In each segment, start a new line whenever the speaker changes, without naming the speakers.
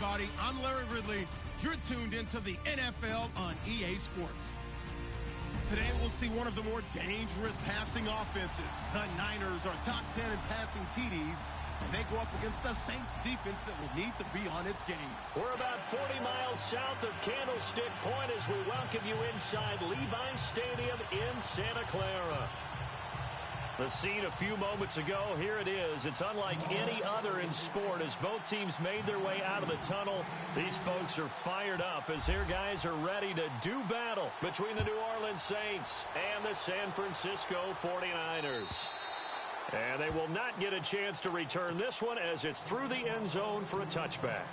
everybody. I'm Larry Ridley. You're tuned into the NFL on EA Sports. Today, we'll see one of the more dangerous passing offenses. The Niners are top 10 in passing TDs, and they go up against the Saints defense that will need to be on its game.
We're about 40 miles south of Candlestick Point as we welcome you inside Levi's Stadium in Santa Clara. The scene a few moments ago, here it is. It's unlike any other in sport as both teams made their way out of the tunnel. These folks are fired up as their guys are ready to do battle between the New Orleans Saints and the San Francisco 49ers. And they will not get a chance to return this one as it's through the end zone for a touchback.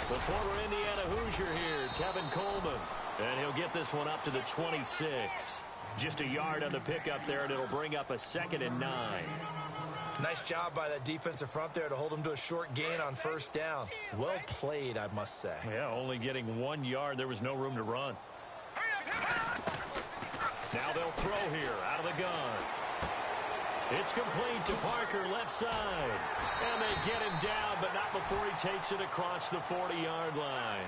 The former Indiana Hoosier here, Tevin Coleman. And he'll get this one up to the 26. Just a yard on the pickup there, and it'll bring up a 2nd and 9.
Nice job by that defensive front there to hold him to a short gain on first down. Well played, I must say.
Yeah, only getting 1 yard. There was no room to run. Now they'll throw here out of the gun. It's complete to Parker, left side. And they get him down, but not before he takes it across the 40-yard line.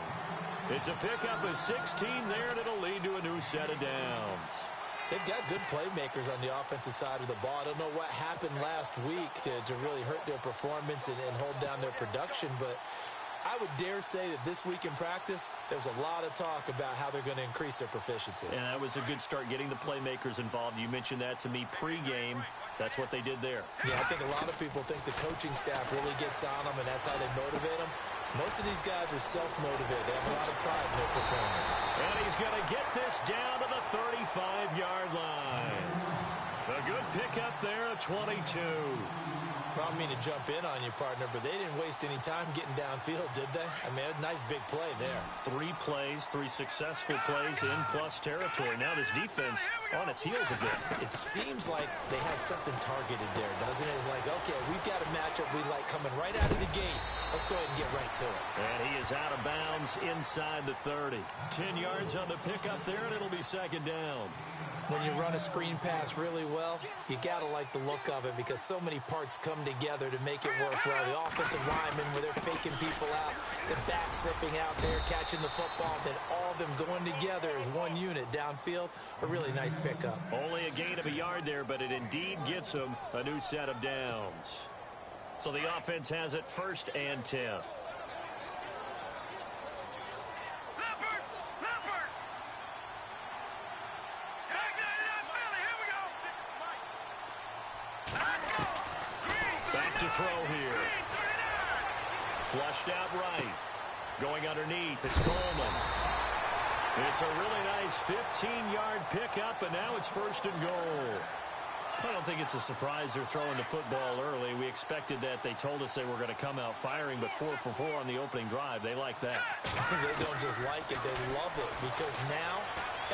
It's a pickup of 16 there, and it'll lead to a new set of downs.
They've got good playmakers on the offensive side of the ball. I don't know what happened last week to really hurt their performance and hold down their production, but I would dare say that this week in practice, there's a lot of talk about how they're going to increase their proficiency.
And that was a good start getting the playmakers involved. You mentioned that to me pregame. That's what they did there.
Yeah, I think a lot of people think the coaching staff really gets on them, and that's how they motivate them. Most of these guys are self-motivated. They have a lot of pride in their performance.
And he's going to get this down to the 35-yard line. A good pickup there, a 22.
I don't mean to jump in on you, partner, but they didn't waste any time getting downfield, did they? I mean, a nice big play there.
3 plays, 3 successful plays in plus territory. Now this defense on its heels a bit.
It seems like they had something targeted there, doesn't it? It's like, okay, we've got a matchup we like coming right out of the gate. Let's go ahead and get right to it.
And he is out of bounds inside the 30. 10 yards on the pickup there, and it'll be 2nd down.
When you run a screen pass really well, you got to like the look of it because so many parts come together to make it work well. The offensive linemen, where they're faking people out, the back slipping out there, catching the football, then all of them going together as one unit downfield. A really nice pickup.
Only a gain of a yard there, but it indeed gets them a new set of downs. So the offense has it 1st and 10. Throw here. Flushed out right. Going underneath, it's Coleman. It's a really nice 15-yard pickup, and now it's 1st and goal. I don't think it's a surprise they're throwing the football early. We expected that. They told us they were going to come out firing, but 4 for 4 on the opening drive. They like that.
They don't just like it, they love it, because now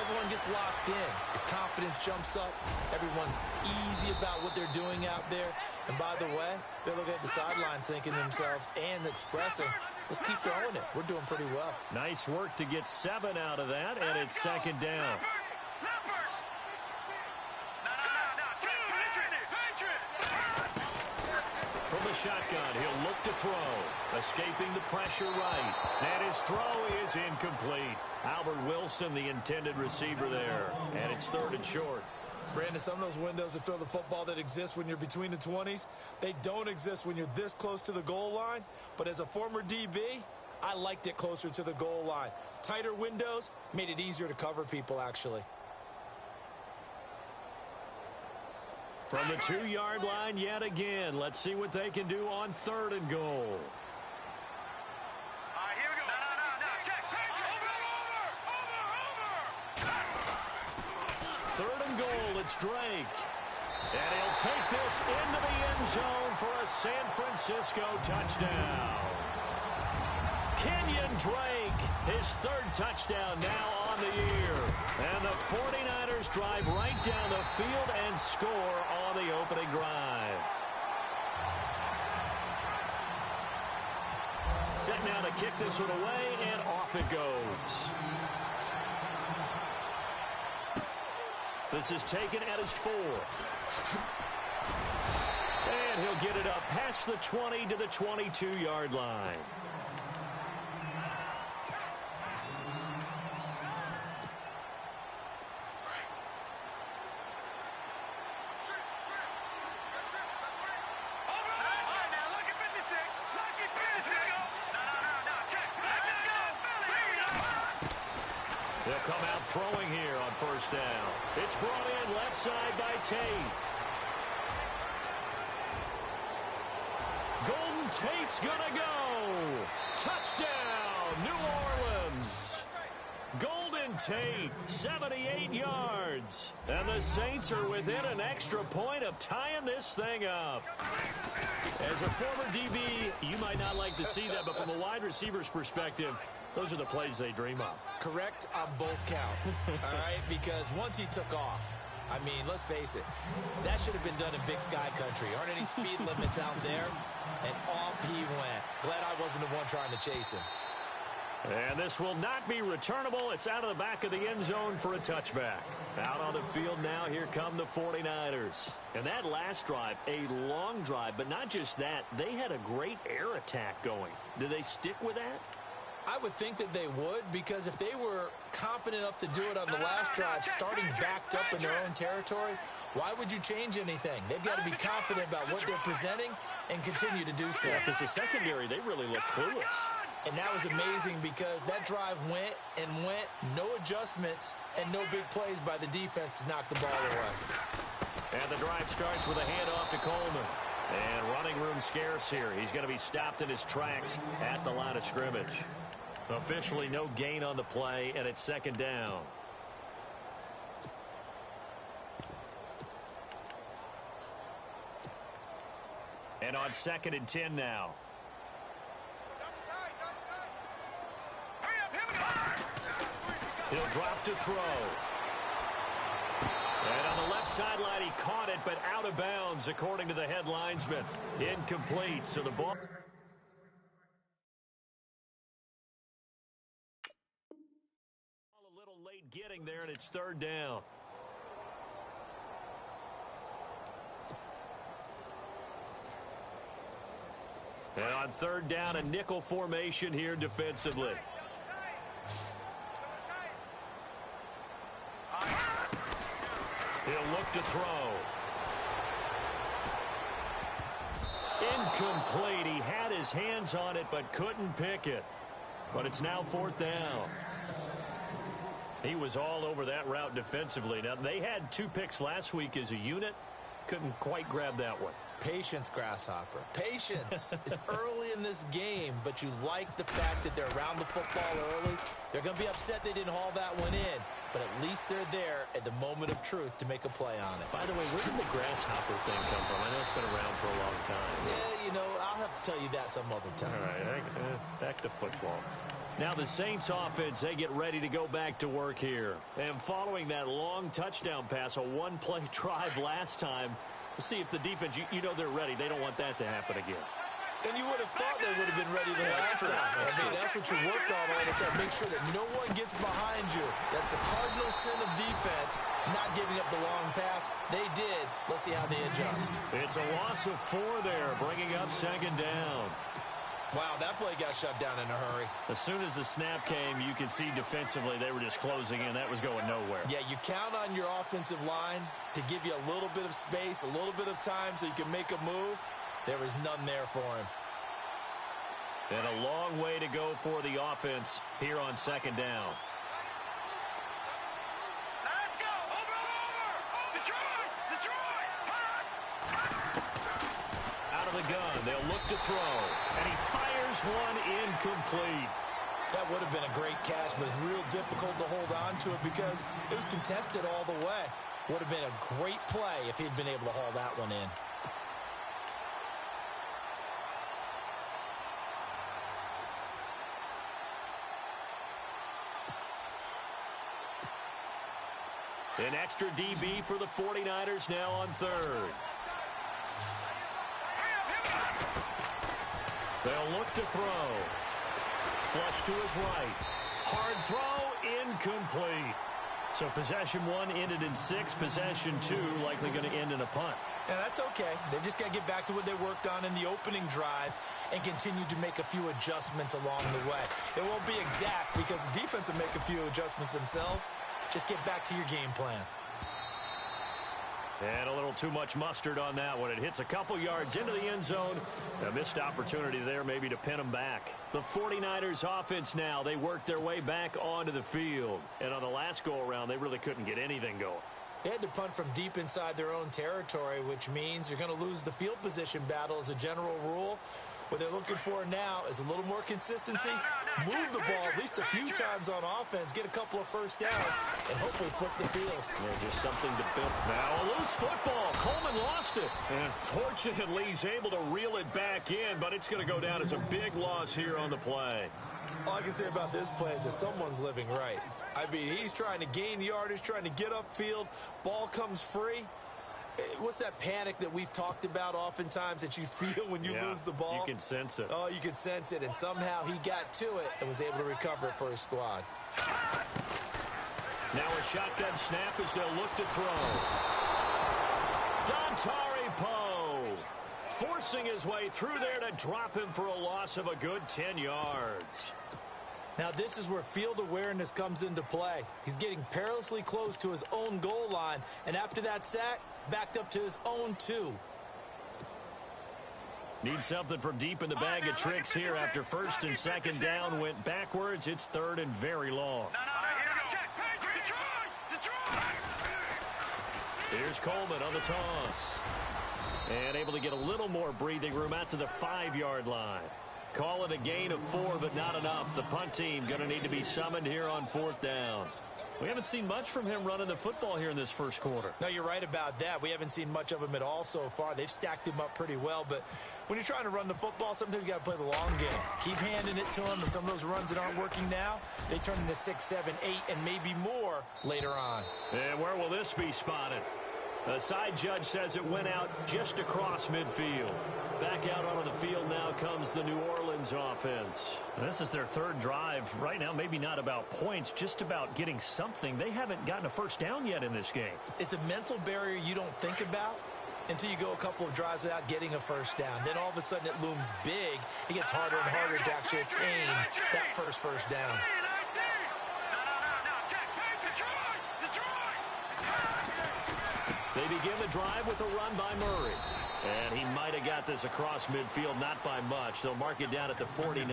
everyone gets locked in. The confidence jumps up. Everyone's easy about what they're doing out there. And by the way, they're looking at the sideline thinking to themselves and expressing, let's keep throwing it. We're doing pretty well.
Nice work to get 7 out of that, and it's 2nd down. From the shotgun, he'll look to throw. Escaping the pressure right. And his throw is incomplete. Albert Wilson, the intended receiver there. And it's 3rd and short.
Brandon, some of those windows to throw the football that exist when you're between the 20s, they don't exist when you're this close to the goal line. But as a former DB, I liked it closer to the goal line. Tighter windows made it easier to cover people, actually.
From the 2-yard line yet again. Let's see what they can do on 3rd and goal.
Here we go. Check. Over.
3rd and goal, it's Drake. And he'll take this into the end zone for a San Francisco touchdown. Kenyon Drake, his third touchdown now on the year. And the 49ers drive right down the field and score on the opening drive. Set now to kick this one away, and off it goes. This is taken at his 4. And he'll get it up past the 20 to the 22-yard line. They'll come out throwing here on first down. It's brought in left side by Tate. Golden Tate's gonna go. Touchdown, New Orleans. Golden Tate, 78 yards. And the Saints are within an extra point of tying this thing up. As a former DB, you might not like to see that, but from a wide receiver's perspective, those are the plays they dream of.
Correct on both counts, all right? Because once he took off, I mean, let's face it, that should have been done in Big Sky country. Aren't any speed limits out there? And off he went. Glad I wasn't the one trying to chase him.
And this will not be returnable. It's out of the back of the end zone for a touchback. Out on the field now, here come the 49ers. And that last drive, a long drive, but not just that. They had a great air attack going. Do they stick with that?
I would think that they would, because if they were competent enough to do it on the last drive, starting backed up in their own territory, why would you change anything? They've got to be confident about what they're presenting and continue to do so.
Yeah, because the secondary, they really look clueless.
And that was amazing because that drive went and went, no adjustments, and no big plays by the defense to knock the ball away.
And the drive starts with a handoff to Coleman. And running room scarce here. He's going to be stopped in his tracks at the line of scrimmage. Officially no gain on the play, and it's second down. And on 2nd and 10 now. He'll drop to throw. And on the left sideline, he caught it, but out of bounds, according to the head linesman. Incomplete, so the ball... A little late getting there, and it's third down. And on third down, a nickel formation here defensively. He'll look to throw. Incomplete. He had his hands on it but couldn't pick it. But it's now 4th down. He was all over that route defensively. Now, they had 2 picks last week as a unit. Couldn't quite grab that one.
Patience, Grasshopper. Patience. It's early in this game, but you like the fact that they're around the football early. They're going to be upset they didn't haul that one in, but at least they're there at the moment of truth to make a play on it.
By the way, where did the Grasshopper thing come from? I know it's been around for a long time.
Yeah, you know, I'll have to tell you that some other time.
All right, back to football. Now the Saints offense, they get ready to go back to work here. And following that long touchdown pass, a one-play drive last time, we'll see if the defense, you know they're ready. They don't want that to happen again.
And you would have thought they would have been ready the last time. That's what you work on all the time. Make sure that no one gets behind you. That's the cardinal sin of defense, not giving up the long pass. They did. Let's see how they adjust.
It's a loss of 4 there, bringing up 2nd down.
Wow, that play got shut down in a hurry.
As soon as the snap came, you could see defensively they were just closing in. That was going nowhere.
Yeah, you count on your offensive line to give you a little bit of space, a little bit of time so you can make a move. There was none there for him.
And a long way to go for the offense here on 2nd down.
Let's go. Over. Detroit.
Out of the gun, they'll look to throw. And he fires one incomplete.
That would have been a great catch, but it's real difficult to hold on to it because it was contested all the way. Would have been a great play if he'd been able to haul that one in.
An extra DB for the 49ers now on third. They'll look to throw. Flush to his right. Hard throw, incomplete. So possession one ended in 6. Possession 2 likely going to end in a punt.
Yeah, that's okay. They've just got to get back to what they worked on in the opening drive and continue to make a few adjustments along the way. It won't be exact because the defense will make a few adjustments themselves. Just get back to your game plan.
And a little too much mustard on that one. It hits a couple yards into the end zone. A missed opportunity there maybe to pin them back. The 49ers offense now, they worked their way back onto the field. And on the last go-around, they really couldn't get anything going.
They had to punt from deep inside their own territory, which means you're going to lose the field position battle as a general rule. What they're looking for now is a little more consistency, move the ball at least a few times on offense, get a couple of first downs, and hopefully flip the field.
Yeah, just something to build. Now a loose football. Coleman lost it. And fortunately, he's able to reel it back in, but it's going to go down as a big loss here on the play.
All I can say about this play is that someone's living right. I mean, he's trying to gain yardage, trying to get upfield. Ball comes free. What's that panic that we've talked about oftentimes that you feel when you lose the ball?
You can sense it.
Oh, you can sense it. And somehow he got to it and was able to recover it for his squad.
Now a shotgun snap as they'll look to throw. Dontari Poe forcing his way through there to drop him for a loss of a good 10 yards.
Now this is where field awareness comes into play. He's getting perilously close to his own goal line, and after that sack, backed up to his own 2.
Need something from deep in the bag of tricks here after first and second down went backwards. It's third and very long. Here's Coleman on the toss. And able to get a little more breathing room out to the 5-yard line. Call it a gain of 4, but not enough. The punt team going to need to be summoned here on 4th down. We haven't seen much from him running the football here in this first quarter.
No, you're right about that. We haven't seen much of him at all so far. They've stacked him up pretty well, but when you're trying to run the football, sometimes you got to play the long game. Keep handing it to him, and some of those runs that aren't working now, they turn into 6, 7, 8, and maybe more later on.
And where will this be spotted? The side judge says it went out just across midfield. Back out onto the field now comes the New Orleans offense. This is their third drive. Right now, maybe not about points, just about getting something. They haven't gotten a first down yet in this game.
It's a mental barrier you don't think about until you go a couple of drives without getting a first down. Then all of a sudden it looms big. It gets harder and harder to actually attain that first down.
They begin the drive with a run by Murray. And he might have got this across midfield, not by much. They'll mark it down at the 49.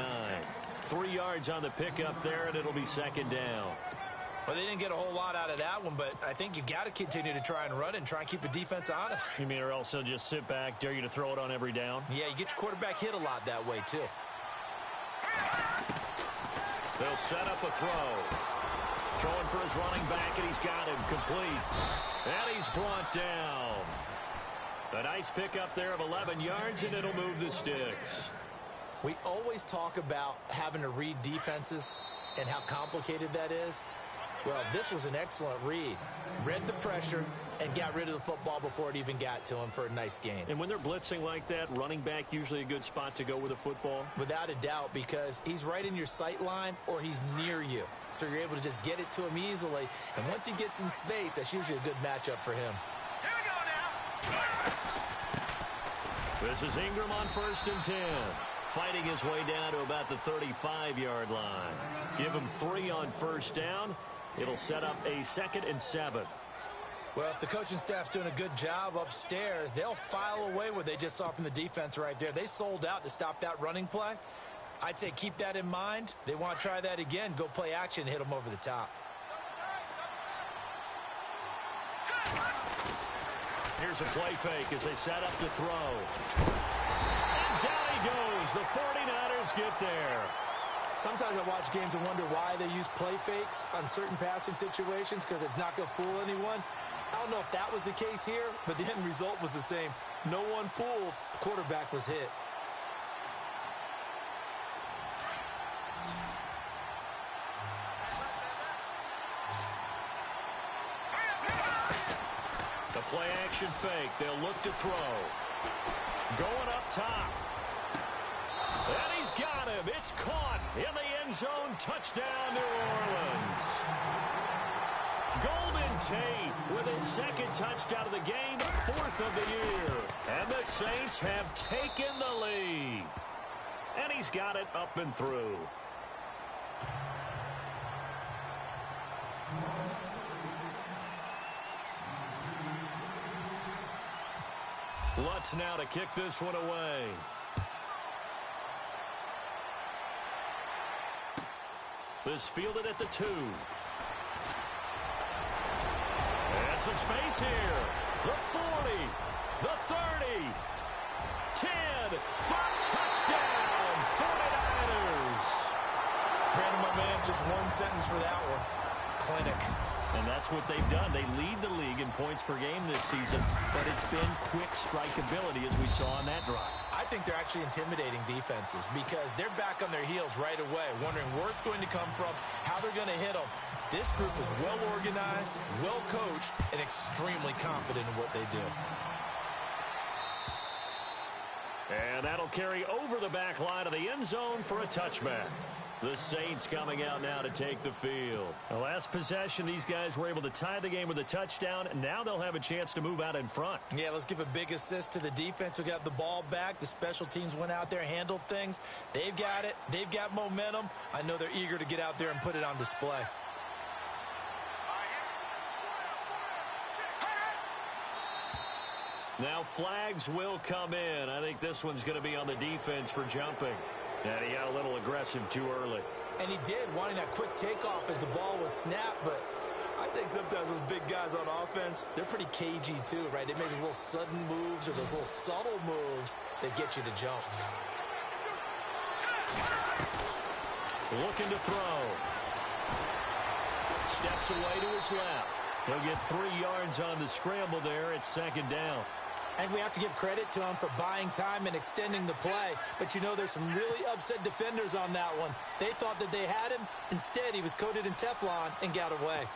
3 yards on the pickup there, and it'll be second down.
Well, they didn't get a whole lot out of that one, but I think you've got to continue to try and run and try and keep the defense honest.
You mean or else they'll just sit back, dare you to throw it on every down?
Yeah, you get your quarterback hit a lot that way, too.
They'll set up a throw. Throwing for his running back, and he's got him complete. And he's brought down. A nice pickup there of 11 yards, and it'll move the sticks.
We always talk about having to read defenses and how complicated that is. Well, this was an excellent read. Read the pressure and got rid of the football before it even got to him for a nice gain.
And when they're blitzing like that, running back usually a good spot to go with a football?
Without a doubt, because he's right in your sight line or he's near you. So you're able to just get it to him easily. And once he gets in space, that's usually a good matchup for him.
Here we go now.
This is Ingram on 1st and 10. Fighting his way down to about the 35-yard line. Give him 3 on first down. It'll set up a 2nd and 7.
Well, if the coaching staff's doing a good job upstairs, they'll file away what they just saw from the defense right there. They sold out to stop that running play. I'd say keep that in mind. They want to try that again. Go play action and hit them over the top.
Here's a play fake as they set up to throw. And down he goes. The 49ers get there.
Sometimes I watch games and wonder why they use play fakes on certain passing situations because it's not going to fool anyone. I don't know if that was the case here, but the end result was the same. No one fooled. The quarterback was hit.
play action fake. They'll look to throw. Going up top. And he's got him. It's caught in the end zone. Touchdown, New Orleans. Golden Tate with his second touchdown of the game, fourth of the year. And the Saints have taken the lead. And he's got it up and through. Lutz now to kick this one away. This fielded at the 2. And some space here. The 40, the 30, 10, for touchdown, 49ers.
Brandon, my man, just one sentence for that one. Clinic.
And that's what they've done. They lead the league in points per game this season, but it's been quick strikeability as we saw on that drive.
I think they're actually intimidating defenses because they're back on their heels right away, wondering where it's going to come from, how they're going to hit them. This group is well organized, well coached, and extremely confident in what they do.
And that'll carry over the back line of the end zone for a touchback. The Saints coming out now to take the field. The last possession, these guys were able to tie the game with a touchdown. Now they'll have a chance to move out in front.
Yeah, let's give a big assist to the defense who got the ball back. The special teams went out there, handled things. They've got it. They've got momentum. I know they're eager to get out there and put it on display.
Now flags will come in. I think this one's going to be on the defense for jumping. And he got a little aggressive too early.
And he did, wanting that quick takeoff as the ball was snapped. But I think sometimes those big guys on offense, they're pretty cagey too, right? They make those little sudden moves or those little subtle moves that get you to jump.
Looking to throw. Steps away to his left. He'll get 3 yards on the scramble there. It's second down.
And we have to give credit to him for buying time and extending the play. But, you know, there's some really upset defenders on that one. They thought that they had him. Instead, he was coated in Teflon and got away.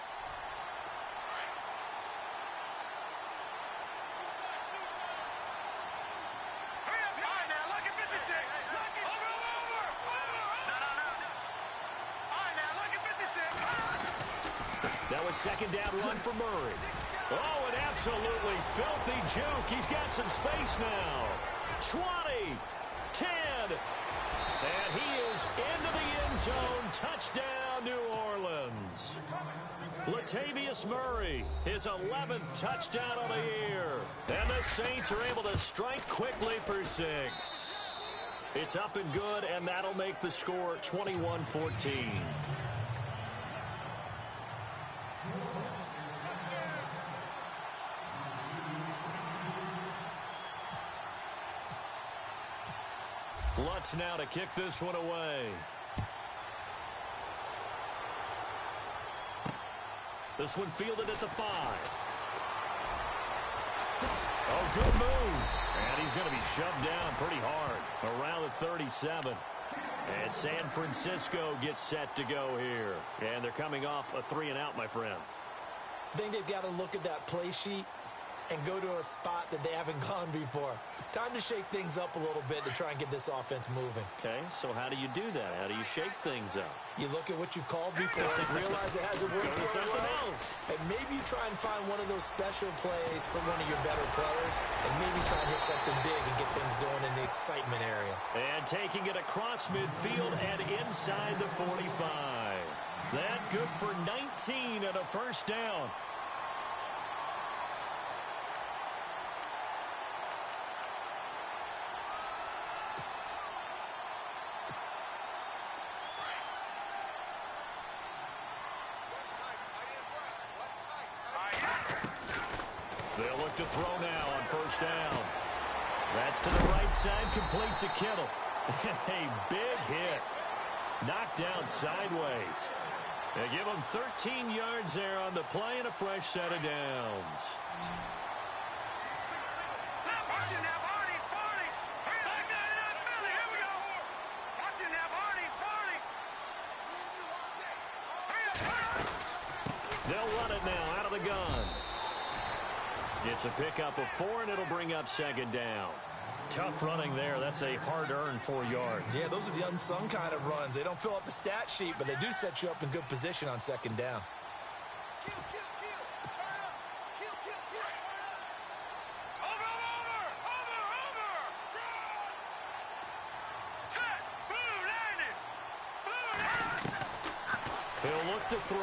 That was second down run for Murray. Oh, an absolutely filthy juke. He's got some space now. 20, 10, and he is into the end zone. Touchdown, New Orleans. Latavius Murray, his 11th touchdown of the year. And the Saints are able to strike quickly for 6. It's up and good, and that'll make the score 21-14. Lutz now to kick this one away. This one fielded at the 5. Oh, good move. And he's going to be shoved down pretty hard around the 37. And San Francisco gets set to go here. And they're coming off a 3-and-out, my friend.
I think they've got to look at that play sheet and go to a spot that they haven't gone before. Time to shake things up a little bit to try and get this offense moving.
Okay, so how do you do that? How do you shake things up?
You look at what you've called before and realize it hasn't worked so well. And maybe you try and find one of those special plays from one of your better players and maybe try and hit something big and get things going in the excitement area.
And taking it across midfield and inside the 45. That good for 19 and a first down. They'll look to throw now on first down. That's to the right side, complete to Kittle. A big hit. Knocked down sideways. They give him 13 yards there on the play and a fresh set of downs. They'll run it now out of the gun. It's a pickup of 4, and it'll bring up second down. Tough running there. That's a hard-earned 4 yards.
Yeah, those are the unsung kind of runs. They don't fill up the stat sheet, but they do set you up in good position on second down.
He'll look to throw.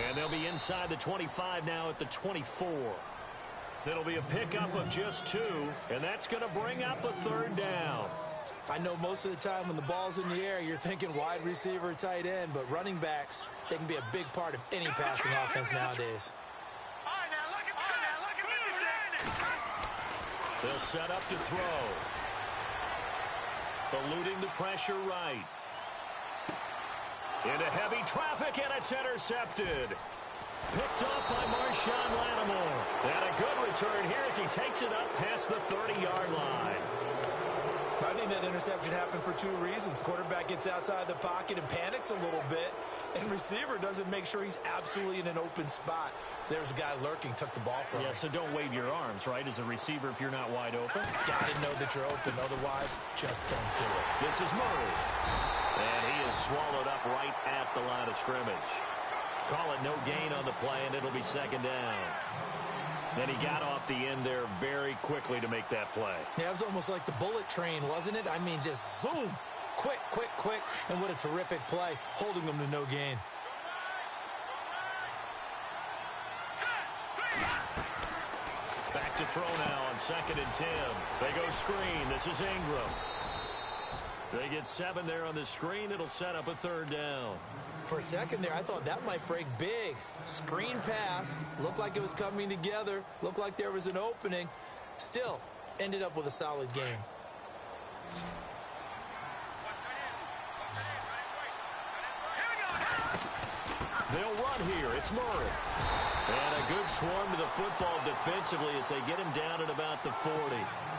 And they'll be inside the 25 now at the 24. It'll be a pickup of just 2, and that's going to bring up a third down.
I know most of the time when the ball's in the air, you're thinking wide receiver, tight end, but running backs, they can be a big part of any passing offense nowadays.
They'll set up to throw. Eluding the pressure right. Into heavy traffic, and it's intercepted. Picked up by Marshawn Lattimore. And a good return here as he takes it up past the 30-yard line.
I think that interception happened for 2 reasons. Quarterback gets outside the pocket and panics a little bit, and receiver doesn't make sure he's absolutely in an open spot. So there's a guy lurking, took the ball from him.
Yeah, so don't wave your arms, right, as a receiver if you're not wide open.
Got to know that you're open. Otherwise, just don't do it.
This is Murray. And he is swallowed up right at the line of scrimmage. Call it no gain on the play, and it'll be second down. Then he got off the end there very quickly to make that play.
Yeah, it was almost like the bullet train, wasn't it? I mean, just zoom. Quick, quick, quick. And what a terrific play, holding them to no gain.
Back to throw now on 2nd and 10. They go screen. This is Ingram. They get 7 there on the screen. It'll set up a third down.
For a second there, I thought that might break big. Screen pass. Looked like it was coming together. Looked like there was an opening. Still, ended up with a solid game.
They'll run here. It's Murray. And a good swarm to the football defensively as they get him down at about the 40.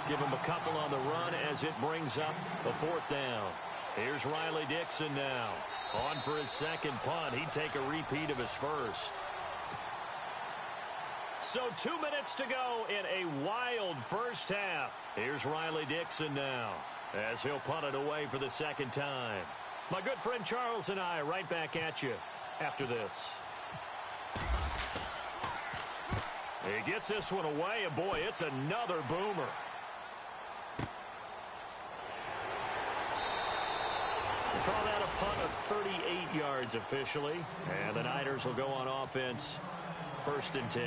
Give him a couple on the run as it brings up a 4th down. Here's Riley Dixon now. On for his second punt. He'd take a repeat of his first. So 2 minutes to go in a wild first half. Here's Riley Dixon now as he'll punt it away for the second time. My good friend Charles and I right back at you after this. He gets this one away, and boy, it's another boomer. We'll call that a punt of 38 yards officially, and the Niners will go on offense 1st and 10.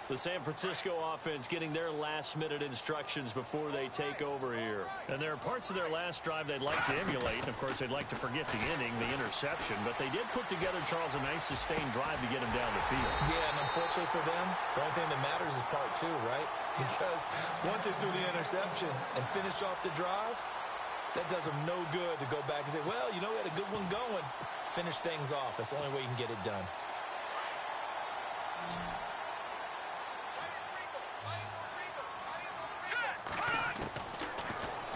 The San Francisco offense getting their last-minute instructions before they take over here. And there are parts of their last drive they'd like to emulate. And, of course, they'd like to forget the inning, the interception. But they did put together, Charles, a nice sustained drive to get him down the field.
Yeah, and unfortunately for them, the only thing that matters is part 2, right? Because once they threw the interception and finished off the drive, that does them no good to go back and say, well, you know, we had a good one going. Finish things off. That's the only way you can get it done.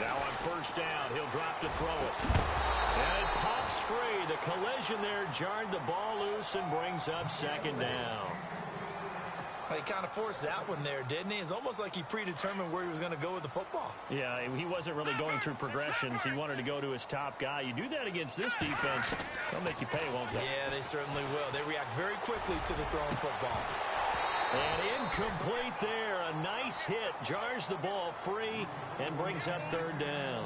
Now on 1st down, he'll drop to throw it. And it pops free. The collision there jarred the ball loose and brings up 2nd down.
He kind of forced that one there, didn't he? It's almost like he predetermined where he was going to go with the football.
Yeah, he wasn't really going through progressions. He wanted to go to his top guy. You do that against this defense, they'll make you pay, won't they?
Yeah, they certainly will. They react very quickly to the thrown football.
And incomplete there. A nice hit. Jars the ball free and brings up 3rd down.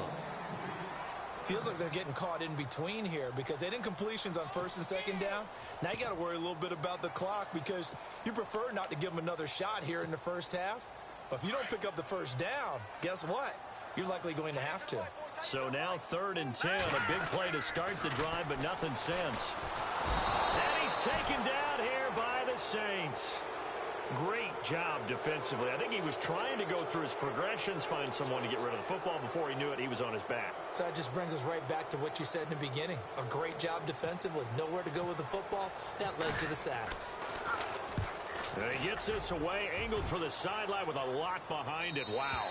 Feels like they're getting caught in between here because they didn't completions on 1st and 2nd down. Now you got to worry a little bit about the clock because you prefer not to give them another shot here in the first half. But if you don't pick up the 1st down, guess what? You're likely going to have to.
So now 3rd and 10. A big play to start the drive, but nothing since. And he's taken down here by the Saints. Great job defensively. I think he was trying to go through his progressions, find someone to get rid of the football. Before he knew it, he was on his back.
So that just brings us right back to what you said in the beginning. A great job defensively. Nowhere to go with the football. That led to the sack.
And he gets this away, angled for the sideline with a lock behind it. Wow.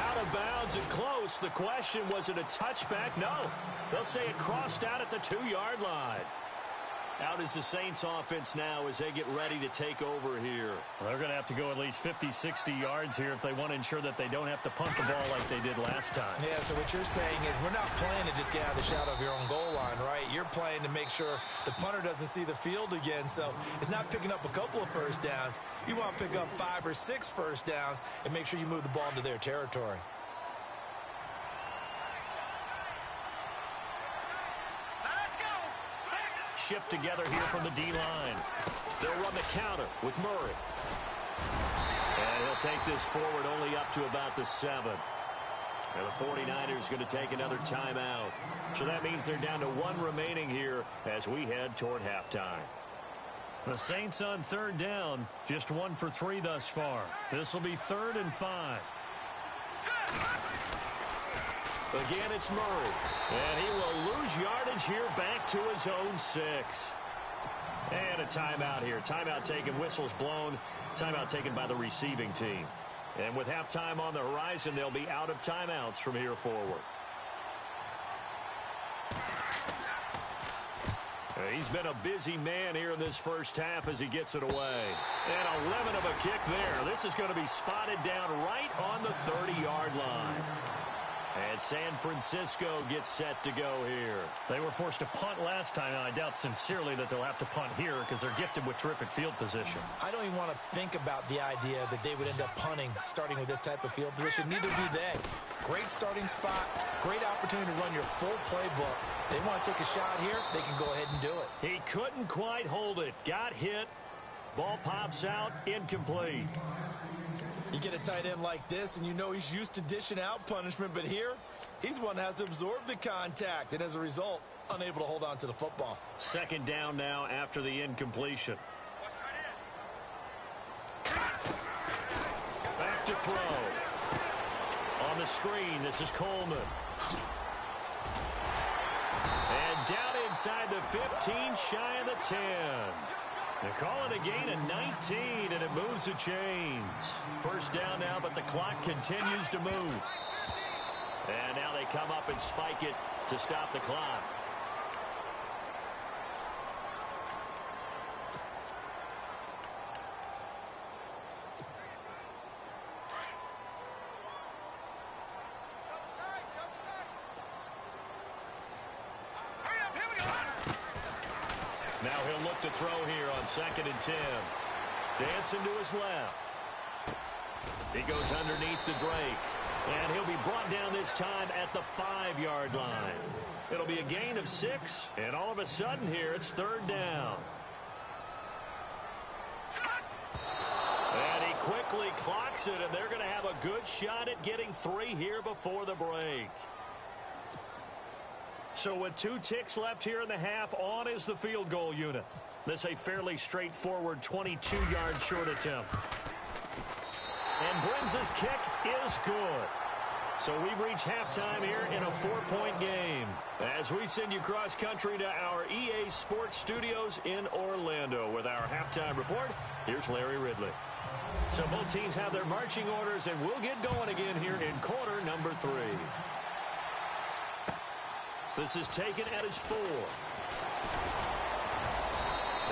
Out of bounds and close. The question, was it a touchback? No. They'll say it crossed out at the 2-yard line. Out is the Saints offense now as they get ready to take over here.
Well, they're going to have to go at least 50, 60 yards here if they want to ensure that they don't have to punt the ball like they did last time.
Yeah, so what you're saying is we're not playing to just get out of the shadow of your own goal line, right? You're playing to make sure the punter doesn't see the field again. So it's not picking up a couple of first downs. You want to pick up 5 or 6 first downs and make sure you move the ball into their territory.
Shift together here from the D-line. They'll run the counter with Murray. And he'll take this forward only up to about the 7. And the 49ers going to take another timeout. So that means they're down to 1 remaining here as we head toward halftime.
The Saints on third down, just 1 for 3 thus far. This will be 3rd and 5.
Again, it's Murray. And he will lose yardage here back to his own 6. And a timeout here. Timeout taken, whistles blown. Timeout taken by the receiving team. And with halftime on the horizon, they'll be out of timeouts from here forward. He's been a busy man here in this first half as he gets it away. And a lemon of a kick there. This is going to be spotted down right on the 30-yard line. And San Francisco gets set to go here.
They were forced to punt last time, and I doubt sincerely that they'll have to punt here because they're gifted with terrific field position.
I don't even want to think about the idea that they would end up punting starting with this type of field position. Neither do they. Great starting spot, great opportunity to run your full playbook. They want to take a shot here, they can go ahead and do it.
He couldn't quite hold it. Got hit. Ball pops out, incomplete.
You get a tight end like this, and you know he's used to dishing out punishment, but here, he's one that has to absorb the contact, and as a result, unable to hold on to the football.
2nd down now after the incompletion. Back to throw. On the screen, this is Coleman. And down inside the 15, shy of the 10. They call it a gain of 19, and it moves the chains. 1st down now, but the clock continues to move. And now they come up and spike it to stop the clock. Now he'll look to throw here on 2nd and 10. Dancing to his left. He goes underneath to Drake. And he'll be brought down this time at the 5-yard line. It'll be a gain of 6. And all of a sudden here, it's 3rd down. And he quickly clocks it, and they're going to have a good shot at getting 3 here before the break. So with 2 ticks left here in the half, on is the field goal unit. This a fairly straightforward 22-yard short attempt. And Brinz's kick is good. So we've reached halftime here in a 4-point game. As we send you cross-country to our EA Sports Studios in Orlando with our halftime report, here's Larry Ridley. So both teams have their marching orders, and we'll get going again here in quarter number 3. This is taken at his 4.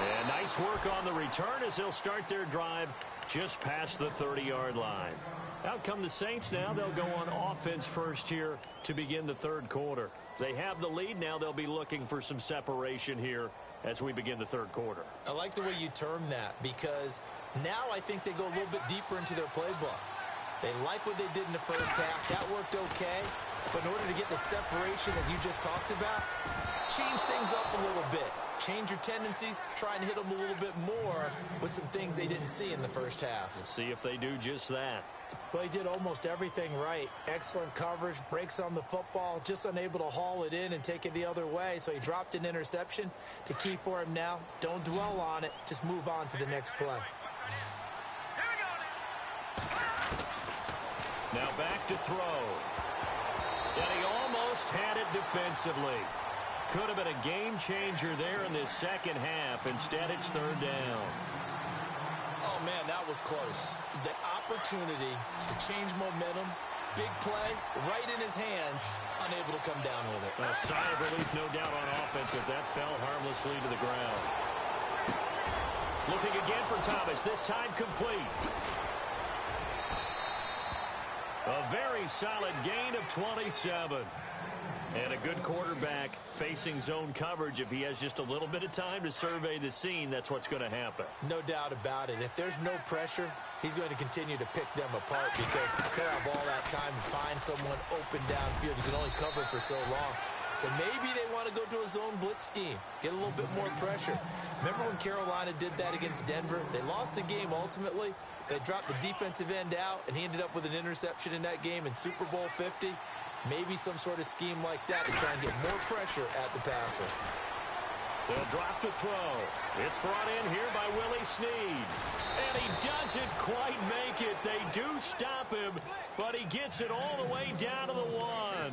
And nice work on the return as they'll start their drive just past the 30-yard line. Out come the Saints now. They'll go on offense first here to begin the 3rd quarter. They have the lead now. They'll be looking for some separation here as we begin the 3rd quarter.
I like the way you term that because now I think they go a little bit deeper into their playbook. They like what they did in the first half. That worked okay. But in order to get the separation that you just talked about, change things up a little bit. Change your tendencies, try and hit them a little bit more with some things they didn't see in the first half.
We'll see if they do just that.
Well, he did almost everything right. Excellent coverage, breaks on the football, just unable to haul it in and take it the other way. So he dropped an interception. The key for him now, don't dwell on it. Just move on to the next play.
Now back to throw. And he almost had it defensively. Could have been a game changer there in this 2nd half. Instead, it's 3rd down.
Oh, man, that was close. The opportunity to change momentum, big play right in his hands, unable to come down with it.
A sigh of relief, no doubt, on offense if that fell harmlessly to the ground. Looking again for Thomas, this time complete. A very solid gain of 27. And a good quarterback facing zone coverage. If he has just a little bit of time to survey the scene, that's what's going to happen.
No doubt about it. If there's no pressure, he's going to continue to pick them apart because he'll have all that time to find someone open downfield. You can only cover for so long. So maybe they want to go to a zone blitz scheme, get a little bit more pressure. Remember when Carolina did that against Denver? They lost the game ultimately. They dropped the defensive end out, and he ended up with an interception in that game in Super Bowl 50. Maybe some sort of scheme like that to try and get more pressure at the passer.
They'll drop to throw. It's brought in here by Willie Snead. And he doesn't quite make it. They do stop him, but he gets it all the way down to the 1.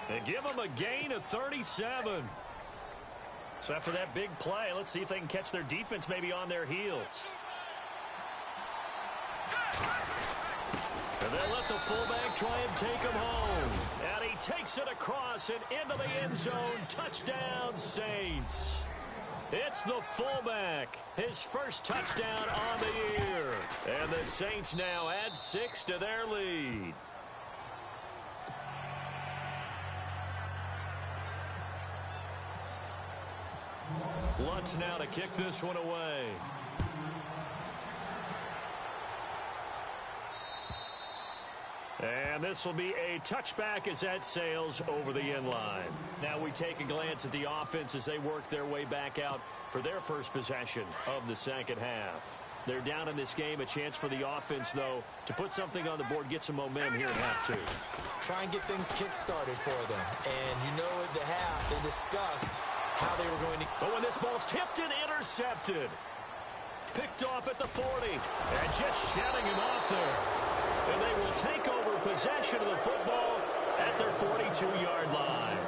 They give him a gain of 37. So after that big play, let's see if they can catch their defense maybe on their heels. And they'll let the fullback try and take him home. And he takes it across and into the end zone. Touchdown, Saints. It's the fullback. His first touchdown on the year. And the Saints now add 6 to their lead. Lutz now to kick this one away. And this will be a touchback as that sails over the end line. Now we take a glance at the offense as they work their way back out for their first possession of the second half. They're down in this game. A chance for the offense, though, to put something on the board, get some momentum here in half 2.
Try and get things kick-started for them. And you know at the half they discussed how they were going to...
But when this ball's tipped and intercepted. Picked off at the 40. And just shouting him off there. And they will take over possession of the football at their 42-yard line.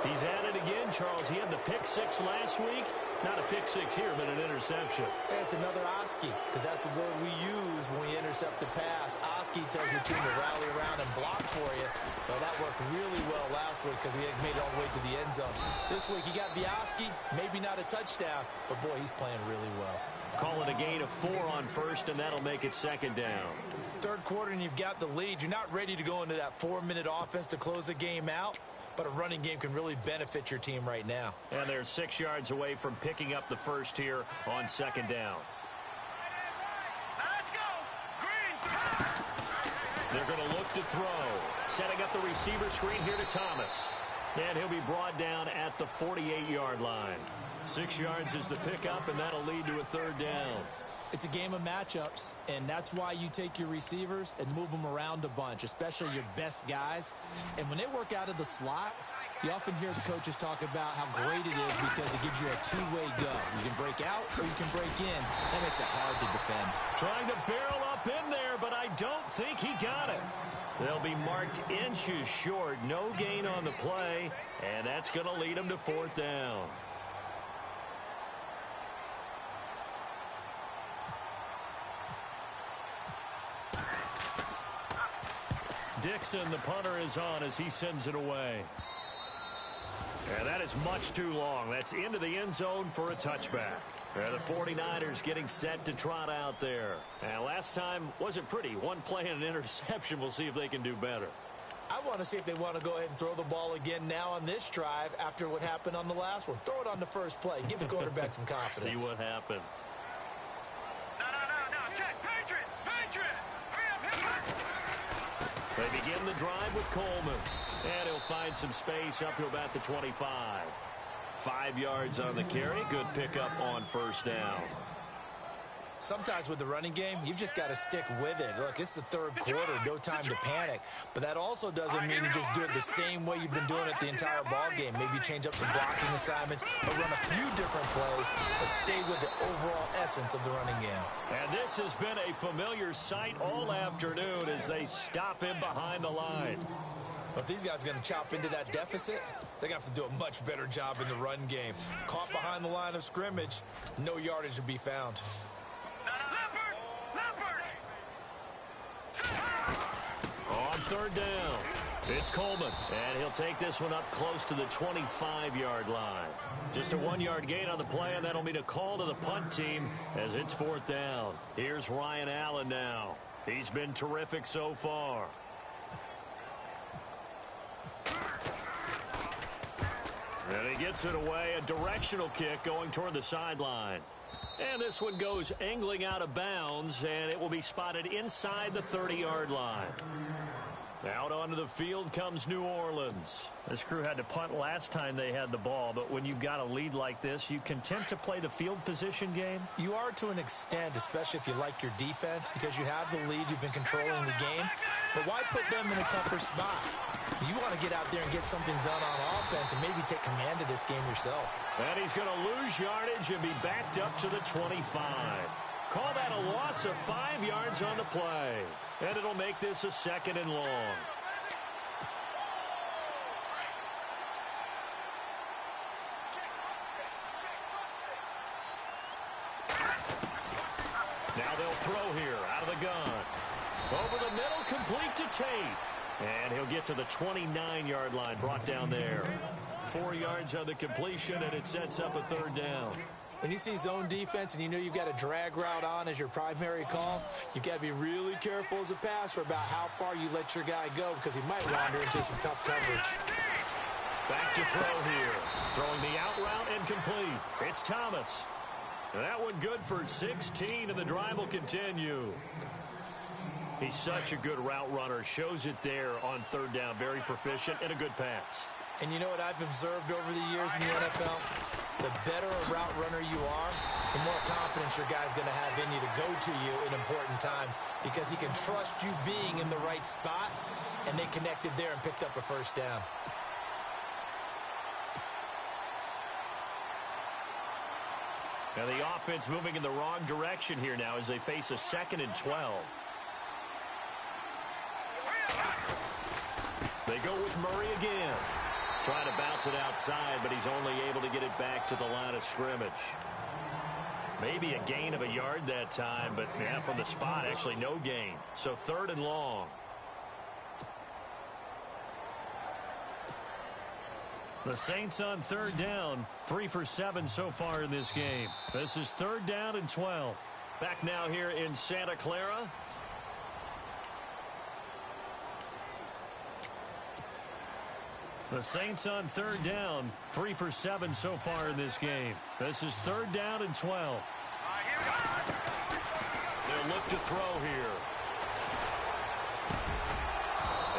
He's at it again, Charles. He had the pick 6 last week. Not a pick 6 here, but an interception.
Hey, it's another Oski, because that's the word we use when we intercept the pass. Oski tells your team to rally around and block for you. But that worked really well last week because he had made it all the way to the end zone. This week he got the Oski, maybe not a touchdown, but boy, he's playing really well.
Call it a gain of 4 on first, and that'll make it second down.
Third quarter, and you've got the lead. You're not ready to go into that 4-minute offense to close the game out. But a running game can really benefit your team right now.
And they're 6 yards away from picking up the first here on second down.
Let's go. Green.
They're going to look to throw. Setting up the receiver screen here to Thomas. And he'll be brought down at the 48-yard line. 6 yards is the pickup, and that'll lead to a third down.
It's a game of matchups, and that's why you take your receivers and move them around a bunch, especially your best guys. And when they work out of the slot, you often hear the coaches talk about how great it is because it gives you a two-way go. You can break out or you can break in. That makes it hard to defend.
Trying to barrel up in there, but I don't think he got it. They'll be marked inches short. No gain on the play, and that's going to lead them to fourth down. Dixon, the punter, is on as he sends it away. And that is much too long. That's into the end zone for a touchback. And the 49ers getting set to trot out there. And last time wasn't pretty. One play and an interception. We'll see if they can do better.
I want to see if they want to go ahead and throw the ball again now on this drive after what happened on the last one. Throw it on the first play. Give the quarterback some confidence.
See what happens.
No. Check. Patriot. Hurry up.
They begin the drive with Coleman. And he'll find some space up to about the 25. 5 yards on the carry. Good pickup on first down.
Sometimes with the running game, you've just got to stick with it. Look, it's the third quarter, no time to panic. But that also doesn't mean you just do it the same way you've been doing it the entire ball game. Maybe change up some blocking assignments or run a few different plays, but stay with the overall essence of the running game.
And this has been a familiar sight all afternoon as they stop him behind the line.
If these guys are going to chop into that deficit, they're going to have to do a much better job in the run game. Caught behind the line of scrimmage, no yardage to be found.
On third down. It's Coleman, and he'll take this one up close to the 25-yard line. Just a 1-yard gain on the play, and that'll mean a call to the punt team as it's fourth down. Here's Ryan Allen now. He's been terrific so far. And he gets it away, a directional kick going toward the sideline. And this one goes angling out of bounds, and it will be spotted inside the 30-yard line. Out onto the field comes New Orleans. This crew had to punt last time they had the ball, but when you've got a lead like this, you content to play the field position game?
You are to an extent, especially if you like your defense, because you have the lead, you've been controlling the game. But why put them in a tougher spot? You want to get out there and get something done on offense and maybe take command of this game yourself.
And he's going to lose yardage and be backed up to the 25. Call that a loss of 5 yards on the play. And it'll make this a 2nd and long. Now they'll throw here out of the gun. Over the middle, complete to Tate. And he'll get to the 29-yard line, brought down there. 4 yards on the completion, and it sets up a third down.
When you see zone defense and you know you've got a drag route on as your primary call, you've got to be really careful as a passer about how far you let your guy go because he might wander into some tough coverage.
Back to throw here. Throwing the out route and complete. It's Thomas. That one good for 16, and the drive will continue. He's such a good route runner. Shows it there on third down. Very proficient and a good pass.
And you know what I've observed over the years in the NFL? The better a route runner you are, the more confidence your guy's going to have in you to go to you in important times because he can trust you being in the right spot, and they connected there and picked up a first down.
Now the offense moving in the wrong direction here now as they face a 2nd and 12. They go with Murray again. Trying to bounce it outside, but he's only able to get it back to the line of scrimmage. Maybe a gain of a yard that time, but yeah, from the spot, actually no gain. So 3rd and long.
The Saints on third down, 3 for 7 so far in this game. This is 3rd down and 12.
Back now here in Santa Clara.
The Saints on third down, 3 for 7 so far in this game. This is 3rd down and 12.
They'll look to throw here.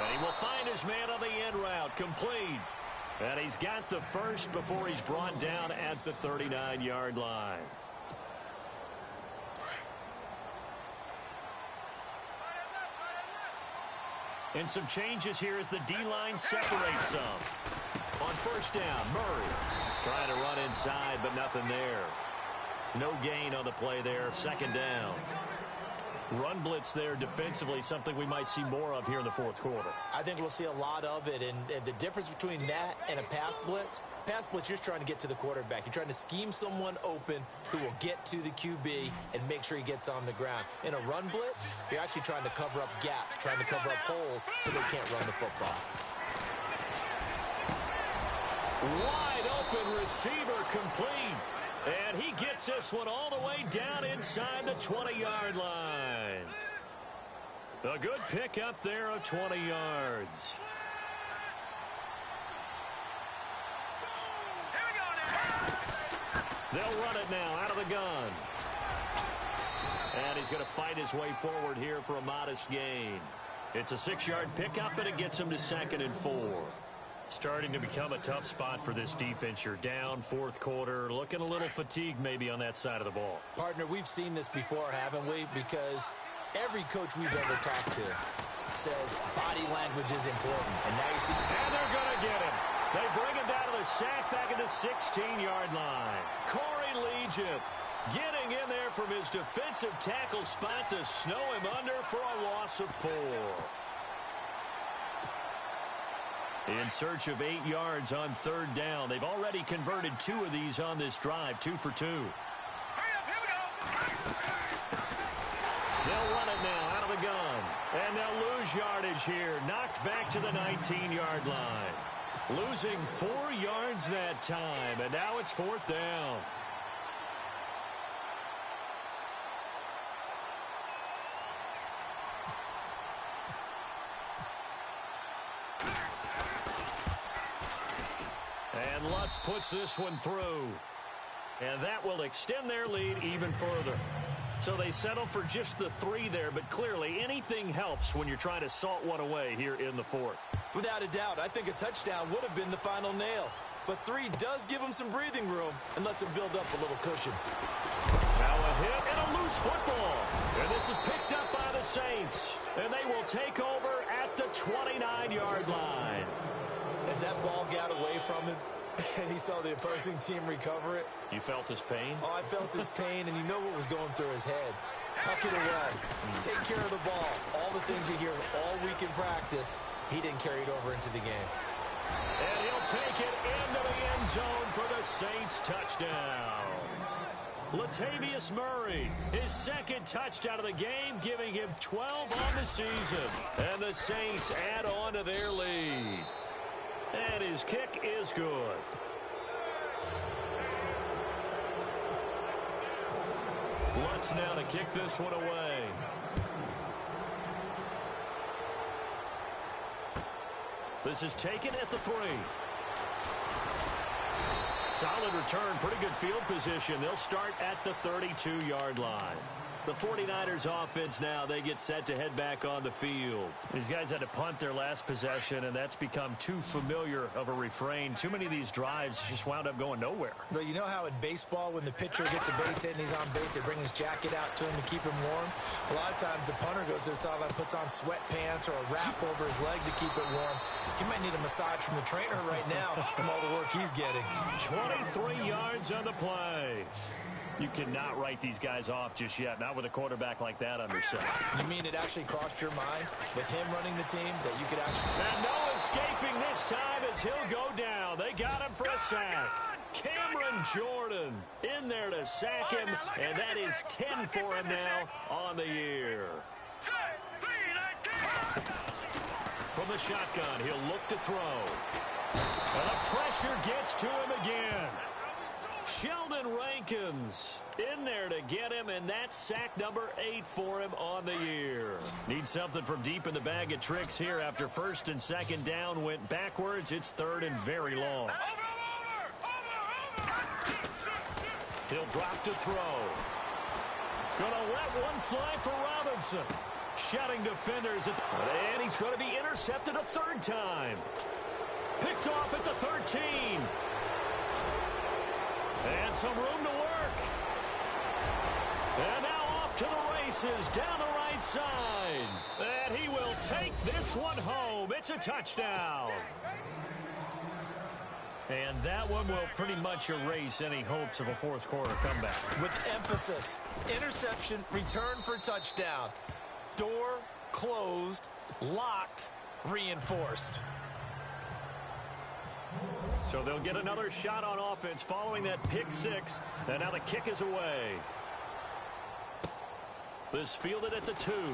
And he will find his man on the end route, complete. And he's got the first before he's brought down at the 39-yard line. And some changes here as the D-line separates some. On first down, Murray trying to run inside, but nothing there. No gain on the play there, 2nd down. Run blitz there defensively, something we might see more of here in the 4th quarter.
I think we'll see a lot of it, and the difference between that and a pass blitz, you're trying to get to the quarterback. You're trying to scheme someone open who will get to the QB and make sure he gets on the ground. In a run blitz, you're actually trying to cover up gaps, trying to cover up holes so they can't run the football.
Wide open receiver, complete. And he gets this one all the way down inside the 20-yard line. A good pickup there of 20 yards. They'll run it now out of the gun. And he's going to fight his way forward here for a modest gain. It's a 6-yard pickup, and it gets him to 2nd and 4.
Starting to become a tough spot for this defense. You're down 4th quarter, looking a little fatigued maybe on that side of the ball.
Partner, we've seen this before, haven't we? Because every coach we've ever talked to says body language is important. And now you see...
And they're going to get him. They bring him down to the sack back at the 16-yard line. Corey Liuget getting in there from his defensive tackle spot to snow him under for a loss of 4. In search of 8 yards on 3rd down. They've already converted 2 of these on this drive, 2 for 2. They'll run it now out of the gun. And they'll lose lose yardage here. Knocked back to the 19-yard line. Losing 4 yards that time, and now it's 4th down. And Lutz puts this one through. And that will extend their lead even further. So they settle for just the 3 there, but clearly anything helps when you're trying to salt one away here in the 4th.
Without a doubt, I think a touchdown would have been the final nail. But 3 does give them some breathing room and lets them build up a little cushion.
Now a hit and a loose football. And this is picked up by the Saints. And they will take over at the 29-yard line.
As that ball got away from him, and he saw the opposing team recover it.
You felt his pain?
Oh, I felt his pain, and you know what was going through his head. Tuck it away. Take care of the ball. All the things you hear all week in practice, he didn't carry it over into the game.
And he'll take it into the end zone for the Saints touchdown. Latavius Murray, his 2nd touchdown of the game, giving him 12 on the season. And the Saints add on to their lead. And his kick is good. Lutz now to kick this one away. This is taken at the 3. Solid return, pretty good field position. They'll start at the 32-yard line. The 49ers offense now, they get set to head back on the field. These guys had to punt their last possession, and that's become too familiar of a refrain. Too many of these drives just wound up going nowhere.
But you know how in baseball, when the pitcher gets a base hit and he's on base, they bring his jacket out to him to keep him warm? A lot of times the punter goes to the sideline, puts on sweatpants or a wrap over his leg to keep it warm. He might need a massage from the trainer right now from all the work he's getting.
23 yards on the play. You cannot write these guys off just yet, not with a quarterback like that under center.
You mean it actually crossed your mind with him running the team that you could actually...
And no escaping this time as he'll go down. They got him for a sack. Cameron Jordan in there to sack him, and that is 10 for him now on the year. From the shotgun, he'll look to throw. And the pressure gets to him again. Sheldon Rankins in there to get him, and that's sack number 8 for him on the year. Need something from deep in the bag of tricks here after 1st and 2nd down went backwards. It's 3rd and very long. He'll drop to throw. Gonna let one fly for Robinson. Shutting defenders, and he's going to be intercepted a 3rd time. Picked off at the 13. And some room to work. And now off to the races down the right side. And he will take this one home. It's a touchdown. And that one will pretty much erase any hopes of a 4th quarter comeback.
With emphasis, interception, return for touchdown. Door closed, locked, reinforced.
So they'll get another shot on offense following that pick 6. And now the kick is away. This fielded at the 2. And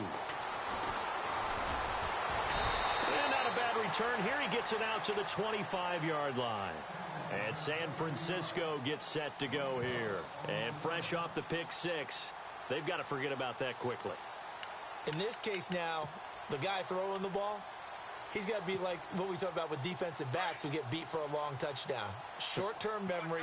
not a bad return here. He gets it out to the 25-yard line. And San Francisco gets set to go here. And fresh off the pick 6, they've got to forget about that quickly.
In this case now, the guy throwing the ball, he's got to be like what we talk about with defensive backs who get beat for a long touchdown. Short-term memory,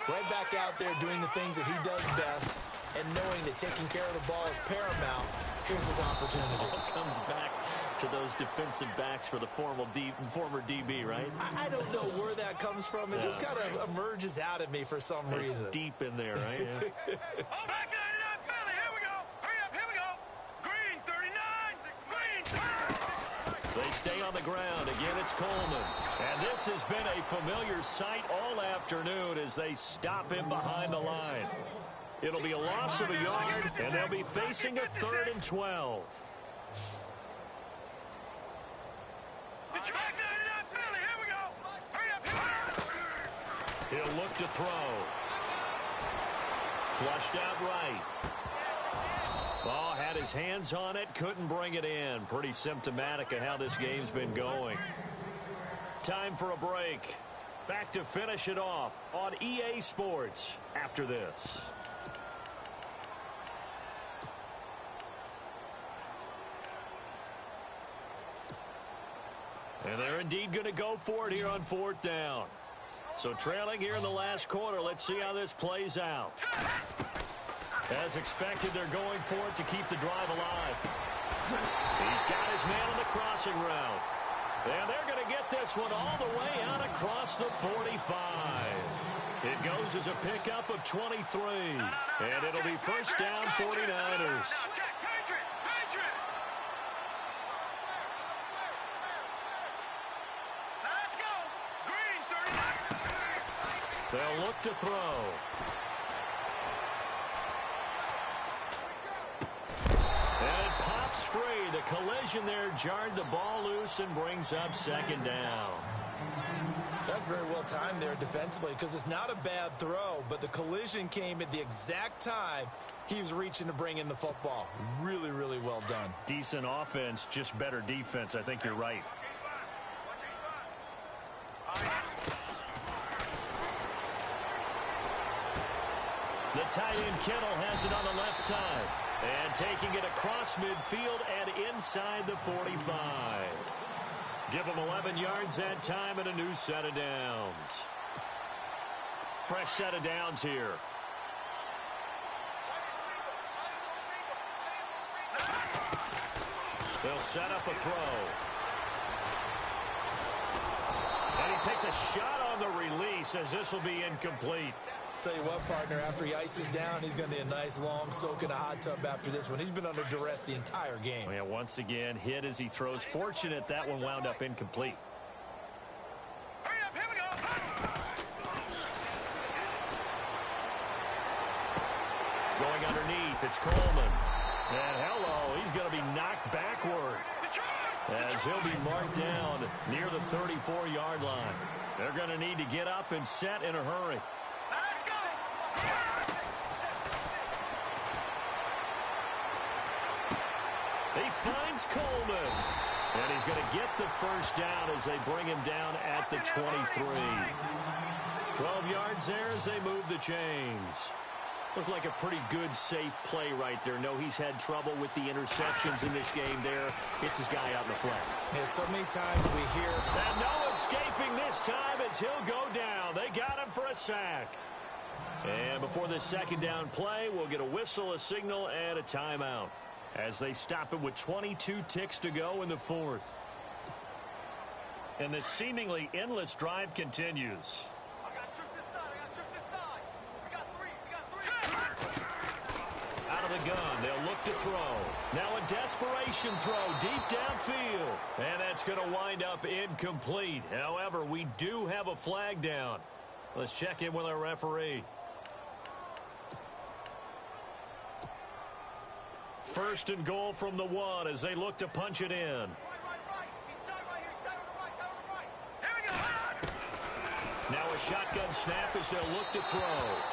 right back out there doing the things that he does best, and knowing that taking care of the ball is paramount. Here's his opportunity.
All comes back to those defensive backs for the former DB, right?
I don't know where that comes from. It just kind of emerges out of me for some reason.
It's deep in there, right? Yeah. They stay on the ground. Again, it's Coleman. And this has been a familiar sight all afternoon as they stop him behind the line. It'll be a loss of a yard, and they'll be facing a 3rd and 12. He'll look to throw. Flushed out right. Oh, had his hands on it, couldn't bring it in. Pretty symptomatic of how this game's been going. Time for a break. Back to finish it off on EA Sports after this. And they're indeed going to go for it here on 4th down. So trailing here in the last quarter. Let's see how this plays out. As expected, they're going for it to keep the drive alive. He's got his man on the crossing route. And they're going to get this one all the way out across the 45. It goes as a pickup of 23. And it'll be first down 49ers. They'll look to throw. And it pops free. The collision there jarred the ball loose and brings up 2nd down.
That's very well timed there defensively because it's not a bad throw, but the collision came at the exact time he was reaching to bring in the football. Really, really well done.
Decent offense, just better defense. I think you're right.
The tight end Kittle has it on the left side. And taking it across midfield and inside the 45. Give him 11 yards that time and a new set of downs. Fresh set of downs here. They'll set up a throw. And he takes a shot on the release as this will be incomplete.
Tell you what, partner, after he ices down, he's going to need a nice long soak in a hot tub after this one. He's been under duress the entire game.
Yeah, once again, hit as he throws. Fortunate that one wound up incomplete.
Hurry up, here we go.
Going underneath, it's Coleman. And hello, he's going to be knocked backward as he'll be marked down near the 34-yard line. They're going to need to get up and set in a hurry. He finds Coleman. And he's going to get the first down as they bring him down at the 23. 12 yards there as they move the chains. Looked like a pretty good, safe play right there. No, he's had trouble with the interceptions in this game there. Hits his guy out in the flat.
Yeah, so many times we hear...
And no escaping this time as he'll go down. They got him for a sack. And before this 2nd down play, we'll get a whistle, a signal, and a timeout as they stop it with 22 ticks to go in the 4th.
And this seemingly endless drive continues.
Out of the gun, they'll look to throw. Now a desperation throw deep downfield. And that's going to wind up incomplete. However, we do have a flag down. Let's check in with our referee. 1st and goal from the 1 as they look to punch it in. Now a shotgun snap as they'll look to throw.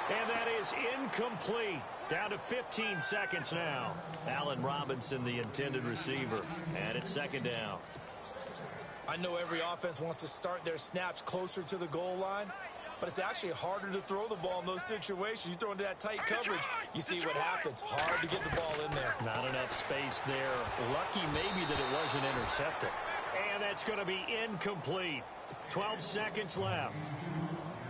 And that is incomplete. Down to 15 seconds now. Allen Robinson, the intended receiver. And it's 2nd down.
I know every offense wants to start their snaps closer to the goal line, but it's actually harder to throw the ball in those situations. You throw into that tight coverage, you see what happens. Hard to get the ball in there.
Not enough space there. Lucky maybe that it wasn't intercepted. And that's going to be incomplete. 12 seconds left.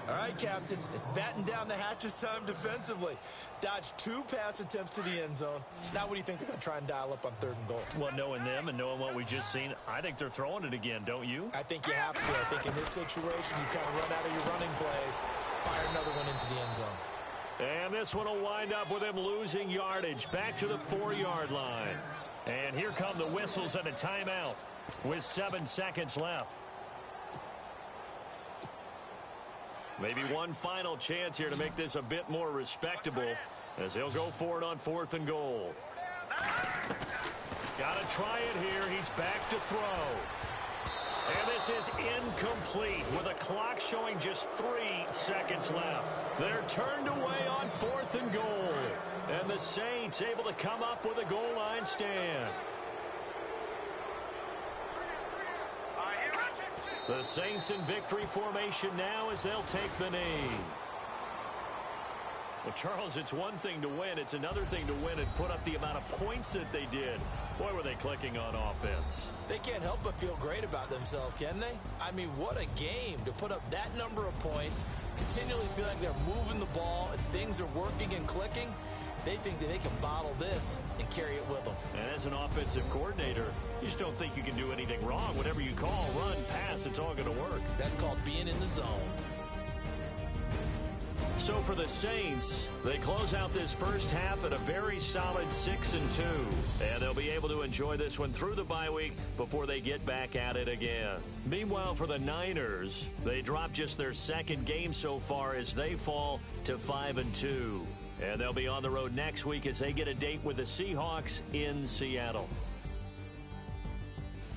All right, Captain, it's batten down the hatches time defensively. Dodged 2 pass attempts to the end zone. Now what do you think they're going to try and dial up on 3rd and goal?
Well, knowing them and knowing what we just seen, I think they're throwing it again, don't you?
I think you have to. I think in this situation, you kind of run out of your running plays, fire another one into the end zone.
And this one will wind up with him losing yardage back to the 4-yard line. And here come the whistles and a timeout with 7 seconds left. Maybe one final chance here to make this a bit more respectable as they'll go for it on 4th and goal. Got to try it here. He's back to throw. And this is incomplete with a clock showing just 3 seconds left. They're turned away on 4th and goal. And the Saints able to come up with a goal line stand. The Saints in victory formation now as they'll take the knee. Well, Charles, it's one thing to win. It's another thing to win and put up the amount of points that they did. Boy, were they clicking on offense.
They can't help but feel great about themselves, can they? I mean, what a game to put up that number of points, continually feel like they're moving the ball and things are working and clicking. They think that they can bottle this and carry it with them.
And as an offensive coordinator, you just don't think you can do anything wrong. Whatever you call, run, pass, it's all going to work.
That's called being in the zone.
So for the Saints, they close out this first half at a very solid 6-2. And they'll be able to enjoy this one through the bye week before they get back at it again. Meanwhile, for the Niners, they drop just their second game so far as they fall to 5-2. And they'll be on the road next week as they get a date with the Seahawks in Seattle.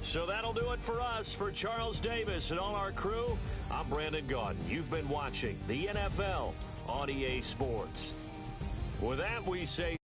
So that'll do it for us. For Charles Davis and all our crew, I'm Brandon Gaudin. You've been watching the NFL on EA Sports. With that, we say